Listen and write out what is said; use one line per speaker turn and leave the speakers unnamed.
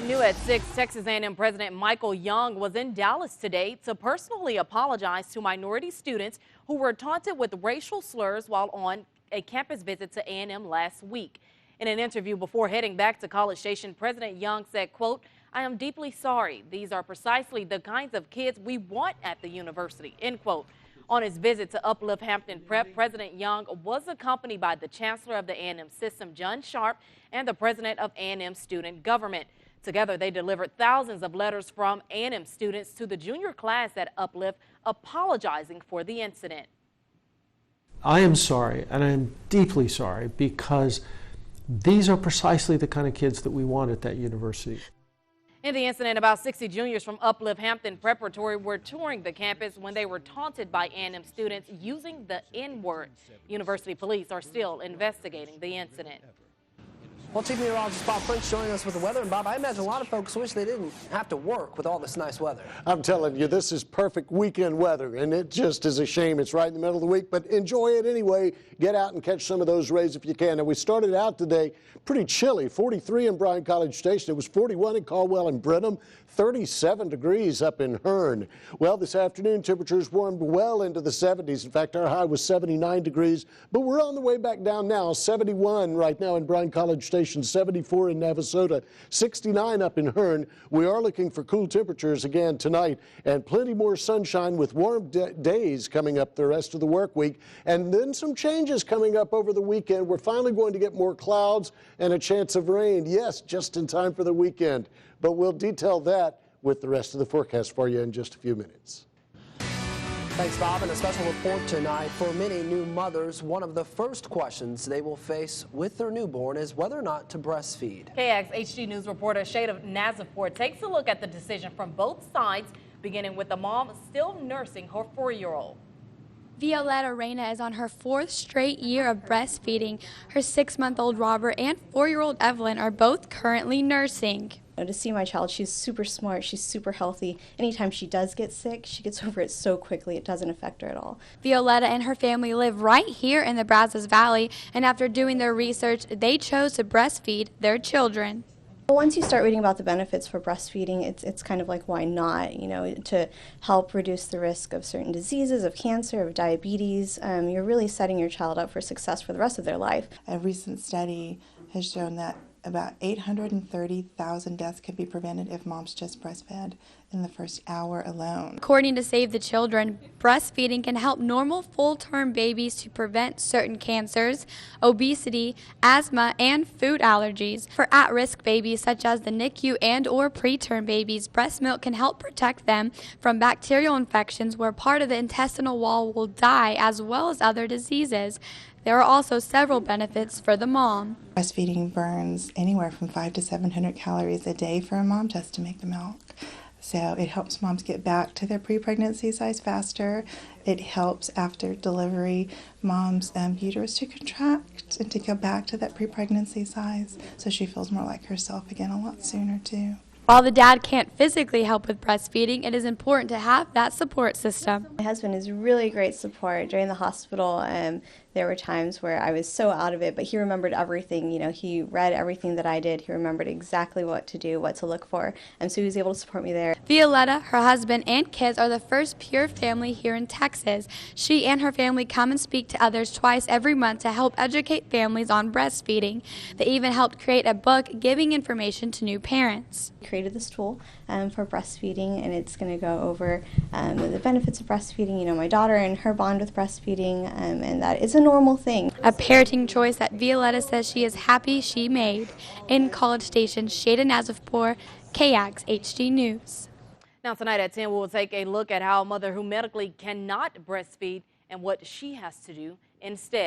New at 6, Texas A&M President Michael Young was in Dallas today to personally apologize to minority students who were taunted with racial slurs while on a campus visit to A&M last week. In an interview before heading back to College Station, President Young said, quote, "I am deeply sorry. These are precisely the kinds of kids we want at the university," end quote. On his visit to Uplift Hampton Prep, President Young was accompanied by the Chancellor of the A&M system, John Sharp, and the President of A&M Student Government. Together, they delivered thousands of letters from A&M students to the junior class at Uplift, apologizing for the incident.
I am sorry, and I am deeply sorry, because these are precisely the kind of kids that we want at that university.
In the incident, about 60 juniors from Uplift Hampton Preparatory were touring the campus when they were taunted by A&M students using the N-word. University police are still investigating the incident.
Well, Chief Meteorologist Bob French joining us with the weather. And Bob, I imagine a lot of folks wish they didn't have to work with all this nice weather.
I'm telling you, this is perfect weekend weather, and it just is a shame it's right in the middle of the week, but enjoy it anyway. Get out and catch some of those rays if you can. And we started out today pretty chilly, 43 in Bryan College Station. It was 41 in Caldwell and Brenham, 37 degrees up in Hearn. Well, this afternoon, temperatures warmed well into the 70s. In fact, our high was 79 degrees, but we're on the way back down now. 71 right now in Bryan College Station, 74 in Navasota, 69 up in Hearn. We are looking for cool temperatures again tonight, and plenty more sunshine with warm days coming up the rest of the work week. And then some changes coming up over the weekend. We're finally going to get more clouds and a chance of rain. Yes, just in time for the weekend. But we'll detail that with the rest of the forecast for you in just a few minutes.
Thanks, Bob. And a special report tonight for many new mothers. One of the first questions they will face with their newborn is whether or not to breastfeed.
KAGS HD News reporter Shada Nazarpour takes a look at the decision from both sides, beginning with the mom still nursing her 4-year-old.
Violetta Reyna is on her 4th straight year of breastfeeding. Her 6-month-old Robert and 4-year-old Evelyn are both currently nursing.
To see my child, she's super smart, she's super healthy. Anytime she does get sick, she gets over it so quickly, it doesn't affect her at all.
Violetta and her family live right here in the Brazos Valley, and after doing their research, they chose to breastfeed their children.
Once you start reading about the benefits for breastfeeding, it's kind of like, why not? You know, to help reduce the risk of certain diseases, of cancer, of diabetes. You're really setting your child up for success for the rest of their life.
A recent study has shown that about 830,000 deaths could be prevented if moms just breastfed in the first hour alone.
According to Save the Children, breastfeeding can help normal full-term babies to prevent certain cancers, obesity, asthma, and food allergies. For at-risk babies such as the NICU and/or preterm babies, breast milk can help protect them from bacterial infections where part of the intestinal wall will die, as well as other diseases. There are also several benefits for the mom.
Breastfeeding burns anywhere from 500 to 700 calories a day for a mom just to make the milk. So it helps moms get back to their pre-pregnancy size faster. It helps after delivery mom's uterus to contract and to go back to that pre-pregnancy size, so she feels more like herself again a lot sooner too.
While the dad can't physically help with breastfeeding, it is important to have that support system.
My husband is really great support. During the hospital, there were times where I was so out of it, but he remembered everything. You know, he read everything that I did. He remembered exactly what to do, what to look for, and so he was able to support me there.
Violetta, her husband, and kids are the first pure family here in Texas. She and her family come and speak to others twice every month to help educate families on breastfeeding. They even helped create a book giving information to new parents.
Created this tool for breastfeeding, and it's going to go over the benefits of breastfeeding, you know, my daughter and her bond with breastfeeding, and that it's a normal thing.
A parenting choice that Violetta says she is happy she made. In College Station, Shada Nazarpour, KAGS HD News.
Now tonight at 10, we'll take a look at how a mother who medically cannot breastfeed and what she has to do instead.